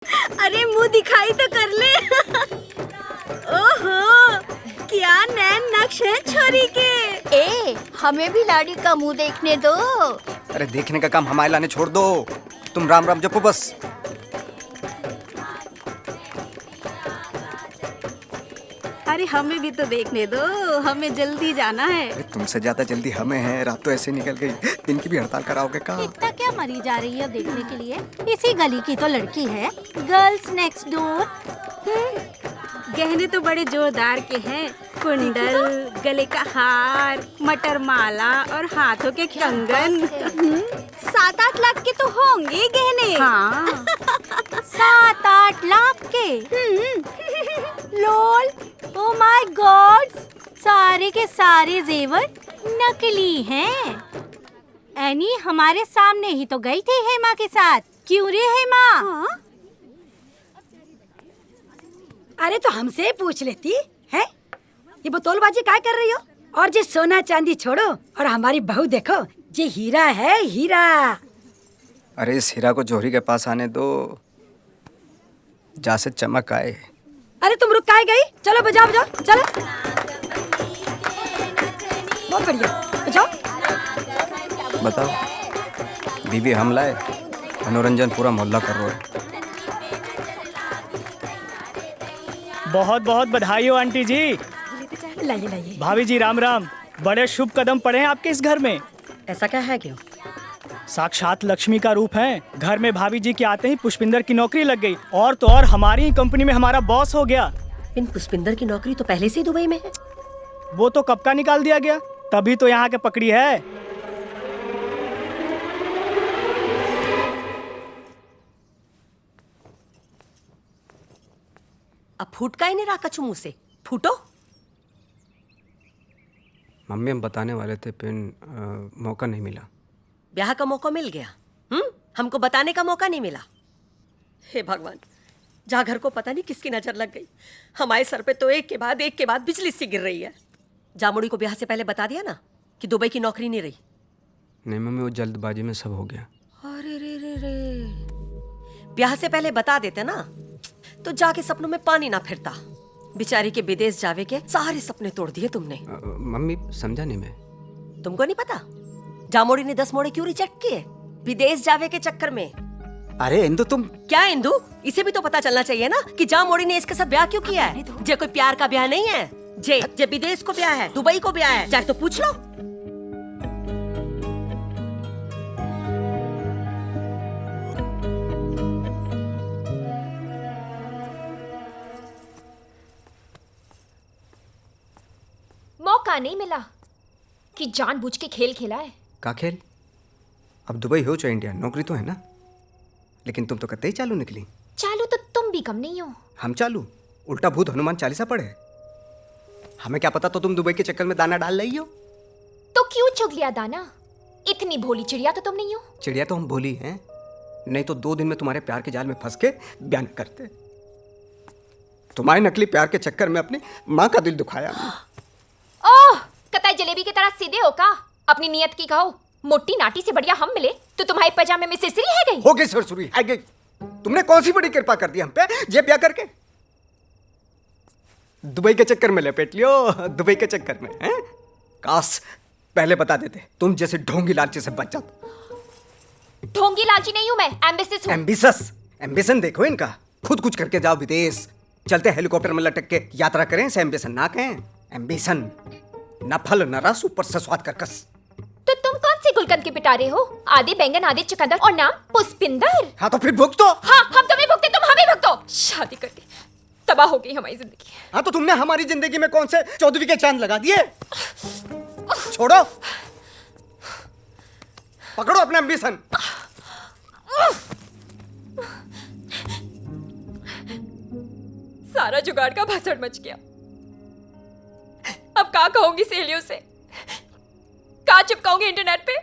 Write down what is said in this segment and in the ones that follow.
अरे मुंह दिखाई तो कर ले। ओहो, क्या नैन नक्श है छोरी के। ए, हमें भी लाड़ी का मुंह देखने दो। अरे देखने का काम हमारे लाने छोड़ दो, तुम राम राम जपो बस। अरे हमें भी तो देखने दो, हमें जल्दी जाना है। अरे तुमसे ज्यादा जल्दी हमें है, रात तो ऐसे निकल गई, दिन की भी हड़ताल कराओगे का? इतना क्या मरी जा रही है देखने के लिए? इसी गली की तो लड़की है, गर्ल्स नेक्स्ट डोर। गहने तो बड़े जोरदार के हैं, कुंडल, गले का हार, मटर माला और हाथों के कंगन। 7-8 लाख के तो होंगे गहने। हाँ, 7-8 लाख के। लोल, ओ माय गॉड, सारे के सारे जेवर नकली हैं। एनी हमारे सामने ही तो गई थी हेमा के साथ, क्यों रे हेमा? हाँ? अरे तो हमसे ही पूछ लेती है, ये बोतलबाजी काय कर रही हो? और जे सोना चांदी छोड़ो और हमारी बहू देखो, ये हीरा है, हीरा। अरे इस हीरा को जोहरी के पास आने दो, जहाँ से चमक आए। अरे तुम रुक काहे गई? चलो बजाओ बजाओ, चलो। बहुत बढ़िया, बजाओ। बताओ, बीवी हम लाए, मनोरंजन पूरा मोहल्ला कर रहा है। बहुत बहुत बधाई हो आंटी जी। लाइए लाइए। भाभी जी राम राम। बड़े शुभ कदम पड़े हैं आपके इस घर में। ऐसा क्या है क्यों? साक्षात लक्ष्मी का रूप है। घर में भाभी जी के आते ही पुष्पिंदर की नौकरी लग गई, और तो और हमारी ही कंपनी में हमारा बॉस हो गया। इन पुष्पिंदर की नौकरी तो पहले से ही दुबई में है। वो तो कब का निकाल दिया गया, तभी तो यहाँ के पकड़ी है। अब फूट का ही नहीं रहा कछु मुंह से, फूटो। मम्मी हम बताने वाले थे, पिन मौका नहीं मिला। ब्याह का मौका मिल गया, हमको बताने का मौका नहीं मिला। हे भगवान, जहाँ घर को पता नहीं किसकी नजर लग गई। हमारे सर पे तो एक के बाद बिजली सी गिर रही है। जामुड़ी को ब्याह से पहले बता दिया ना कि दुबई की नौकरी नहीं रही। नहीं मम्मी, वो जल्दबाजी में सब हो गया। अरे रे रे रे, ब्याह से पहले बता देते ना तो जाके सपनों में पानी ना फिरता। बेचारी के विदेश जावे के सारे सपने तोड़ दिए तुमने। मम्मी समझा नहीं मैं। तुमको नहीं पता जामोड़ी ने 10 मोड़े क्यों रिजेक्ट किए? विदेश जावे के चक्कर में। अरे इंदु तुम क्या इंदु? इसे भी तो पता चलना चाहिए ना कि जामोड़ी ने इसके साथ ब्याह क्यों किया है। जे कोई प्यार का ब्याह नहीं है, जे विदेश को ब्याह है, दुबई को ब्याह है, चाहे तो पूछ लो। मौका नहीं मिला कि जानबूझ के खेल खेला है। का खेल? अब दुबई हो चाहे इंडिया, नौकरी तो है ना। लेकिन तुम तो कतई ही चालू निकली। चालू तो तुम भी कम नहीं हो। हम चालू? उल्टा भूत हनुमान चालीसा पढ़े। हमें क्या पता तो तुम दुबई के चक्कर में दाना डाल रही हो। तो क्यों चुग लिया दाना? इतनी भोली चिड़िया तो तुम नहीं हो। चिड़िया तो हम भोली हैं, नहीं तो 2 दिन में तुम्हारे प्यार के जाल में फंस के बयान करते। तुम्हारे नकली प्यार के चक्कर में अपनी माँ का दिल दुखाया। ओह, कतई जलेबी की तरह सीधे हो का? अपनी नियत की कहो। मोटी नाटी से बढ़िया हम मिले तो तुम्हारे पजामे में सिरसिरी है गई। हो गई सरसुरी है गई। तुमने कौन सी बड़ी कृपा कर दी हम पे, जे ब्याह करके दुबई के चक्कर में लपेट लियो। दुबई के चक्कर में हैं? काश पहले बता देते, तुम जैसे ढोंगी लालची से बच जाता। ढोंगी लालची नहीं हूं मैं, एम्बिशियस हूं। एम्बिशस? एम्बिशन देखो इनका, खुद कुछ करके जाओ विदेश, चलते हेलीकॉप्टर में लटक के यात्रा करें, इसे एम्बिशन ना कहें। एम्बिशन न फल न रस, ऊपर से स्वाद कर्कश। तो तुम कौन सी गुलकंद के पिटारे हो? आदि बैंगन आदि चुकंदर और नाम पुष्पिंदर। हाँ तो फिर भुगतो तो। हाँ, हम तुम्हें भुगते, तुम हमें भुगतो। शादी करके तबाह हो गई हमारी जिंदगी। हाँ तो तुमने हमारी जिंदगी में कौन से 14वीं के चांद लगा दिए? छोड़ो, पकड़ो अपना एम्बिशन। सारा जुगाड़ का भाषण मच गया। अब क्या कहूंगी सहेलियों से, क्या चिपकाऊंगी इंटरनेट पे?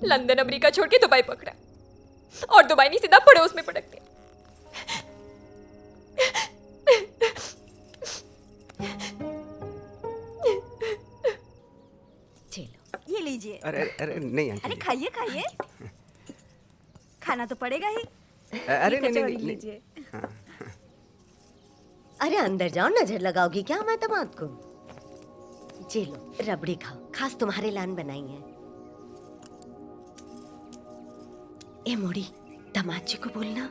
लंदन अमेरिका छोड़ के दुबई पकड़ा, और दुबई नहीं सीधा पड़ोस में पटक दिया। ये लीजिए। अरे अरे नहीं आंटी अरे जी। खाइए खाइए, खाना तो पड़ेगा ही। अरे नहीं नहीं, नहीं, नहीं। लीजिए। अरे अंदर जाओ, नजर लगाओगी क्या हमारे दामाद को? जी लो, रबड़ी खाओ, खास तुम्हारे लान बनाई है। ए मोड़ी, दामाद जी को बोलना।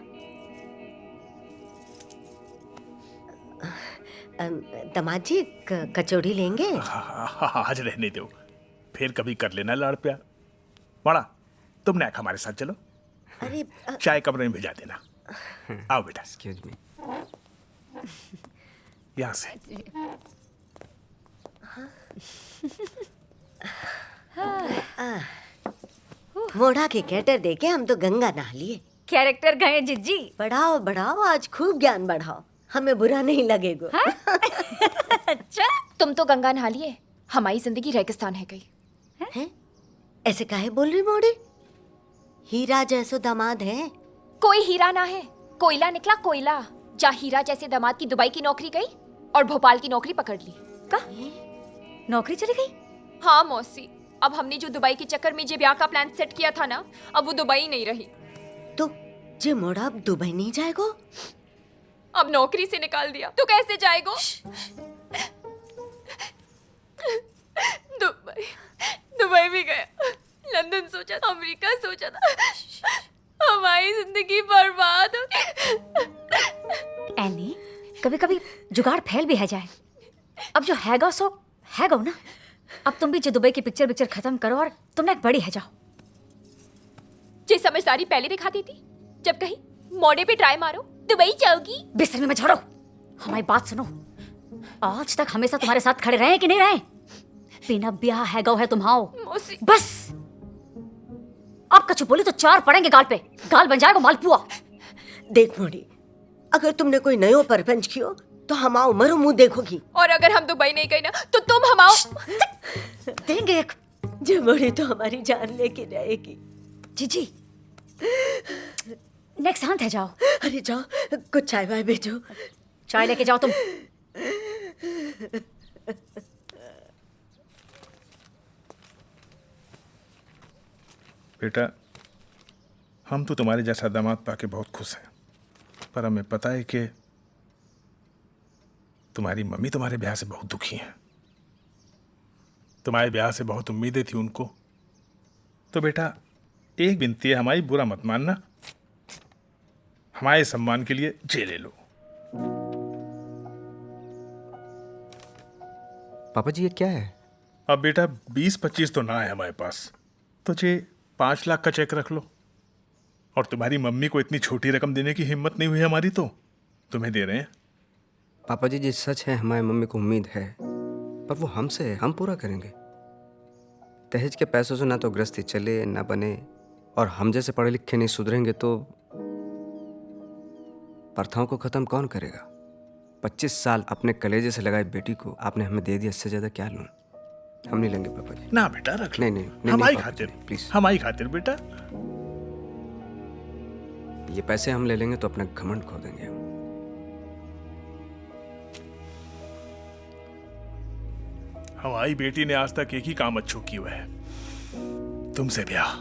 दामाद जी कचौड़ी लेंगे? आज रहने दो, फिर कभी कर लेना लाड़ प्यार। बड़ा, तुम नैक हमारे साथ चलो। अरे चाय कमरे में भिजा देना। आओ बेटा, एक्सक्यूज मी। यहाँ से। मोड़ा के कैटर देके हम तो गंगा नहा लिए। कैरेक्टर गए जिज्जी। बढ़ाओ बढ़ाओ, आज खूब ज्ञान बढ़ाओ, हमें बुरा नहीं लगेगा। अच्छा, तुम तो गंगा नहा लिए, हमारी जिंदगी रेगिस्तान है गई। हैं? ऐसे काहे बोल रही मोड़ी? हीरा जैसो दामाद है। कोई हीरा ना है, कोयला निकला कोयला। जा हीरा जैसे दामाद की दुबई की नौकरी गई और भोपाल की नौकरी पकड़ ली। का नौकरी चली गई? हाँ मौसी, अब हमने जो दुबई के चक्कर में जे ब्याह का प्लान सेट किया था ना, अब वो दुबई नहीं रही। तो जे मोड़ा अब दुबई नहीं जाएगो? अब नौकरी से निकाल दिया तो कैसे जाएगो? दुबई दुबई भी गया, लंदन सोचा था, अमेरिका सोचा था, हमारी जिंदगी बर्बाद हो गई। एनी, कभी कभी जुगाड़ फैल भी है जाए। अब जो हैगा सो हैगा ना। अब तुम भी जो दुबई की पिक्चर खत्म करो और तुमने एक बड़ी है जाओ। जे समझदारी पहले दिखाती थी, जब कहीं मोड़े पे ट्राई मारो दुबई जाओगी। बिस्तर में छोड़ो, हमारी बात सुनो। आज तक हमेशा तुम्हारे साथ खड़े रहे कि नहीं रहे? बिना ब्याह हैगा है तुम्हाओ। मौसी बस अब कछु बोली तो चार पड़ेंगे गाल पे, गाल बन जाएगा मालपुआ। देख मोड़ी, अगर तुमने कोई नयो परपंच कियो तो हम आओ मरो मुंह देखोगी। और अगर हम दुबई नहीं गए ना तो तुम हम आओ। देंगे एक। जे मोड़ी तो हमारी जान लेके रहेगी। जीजी नेक्स्ट शांत है, जाओ। अरे जाओ, कुछ चाय वाय भेजो। चाय लेके जाओ तुम। बेटा, हम तो तुम्हारे जैसा दामाद पाके बहुत खुश हैं, पर हमें पता है कि तुम्हारी मम्मी तुम्हारे ब्याह से बहुत दुखी हैं। तुम्हारे ब्याह से बहुत उम्मीदें थी उनको। तो बेटा, एक विनती है हमारी, बुरा मत मानना। हमारे सम्मान के लिए जे ले लो। पापा जी ये क्या है? अब बेटा 20-25 तो ना है हमारे पास, तो जे 5 लाख का चेक रख लो। और तुम्हारी मम्मी को इतनी छोटी रकम देने की हिम्मत नहीं हुई हमारी, तो तुम्हें दे रहे हैं। पापा जी जी सच है, हमारी मम्मी को उम्मीद है, पर वो हमसे है, हम पूरा करेंगे। दहेज के पैसों से ना तो गृहस्थी चले ना बने, और हम जैसे पढ़े लिखे नहीं सुधरेंगे तो प्रथाओं को खत्म कौन करेगा? 25 साल अपने कलेजे से लगाई बेटी को आपने हमें दे दिया, इससे ज्यादा क्या लूं? हम नहीं लेंगे पापा जी। ना बेटा रख लो। नहीं, नहीं, नहीं, हमारी नहीं, खातिर प्लीज। हमारी खातिर बेटा। ये पैसे हम ले लेंगे तो अपना घमंड खो देंगे हम। हमारी बेटी ने आज तक एक ही काम अच्छो किया है, तुमसे ब्याह।